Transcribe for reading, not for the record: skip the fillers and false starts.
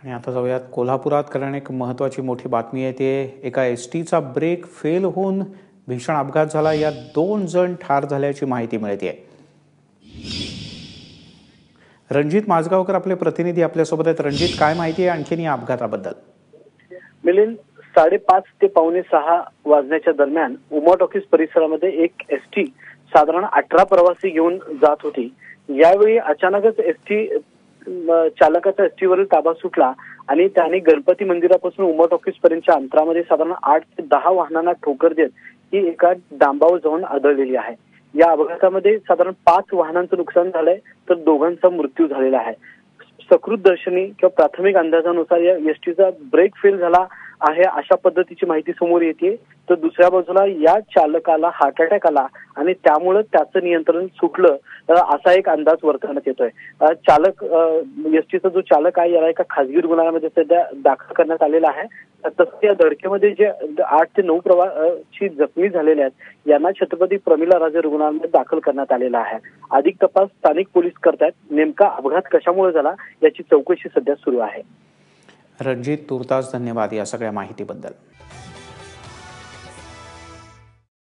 आणि आता जाऊयात कोल्हापुरात, कारण एक महत्त्वाची मोठी बातमी आहे. ते एका एसटीचा ब्रेक फेल होऊन भीषण अपघात झाला. यात 2 जण ठार झाल्याची माहिती मिळते. रणजित माझगावकर आपले प्रतिनिधी आपल्यासोबत आहेत. रणजित, काय माहिती आहे आणखीन या अपघाताबद्दल? मिलिंद, 5:30 ते 5:45 वाजण्याच्या दरम्यान उमा टॉकीज परिसरामध्ये एक एसटी साधारण 18 प्रवासी घेऊन जात होती. यावेळी अचानकच एसटी चालकाचा एसटीवरील ताबा सुटला आणि त्याने गणपती मंदिरापासून उमा टॉकीज पर्यंतच्या अंतरामध्ये साधारण 8 ते 10 वाहनांना ठोकर देत ही एका डांबावर जाऊन आदळलेली आहे. या अपघातामध्ये साधारण 5 वाहनांचं नुकसान झालंय, तर 2घांचा मृत्यू झालेला आहे. सकृत दर्शनी किंवा प्राथमिक अंदाजानुसार या एसटीचा ब्रेक फेल झाला आहे अशा पद्धतीची माहिती समोर येते. तर दुसऱ्या बाजूला या चालकाला हार्ट अटॅक आला आणि त्यामुळे त्याचं नियंत्रण सुटलं असा एक अंदाज वर्तवण्यात येतोय. चालक एसटीचा जो चालक आहे याला एका खासगी रुग्णालयामध्ये सध्या दाखल करण्यात आलेला आहे. तसंच या धडकेमध्ये जे 8 ते 9 प्रवासी जखमी झालेले आहेत यांना छत्रपती प्रमिला राजे रुग्णालयामध्ये दाखल करण्यात आलेला आहे. अधिक तपास स्थानिक पोलीस करतायत. नेमका अपघात कशामुळे झाला याची चौकशी सध्या सुरू आहे. रणजित, तुर्तास धन्यवाद या सगळ्या माहितीबद्दल.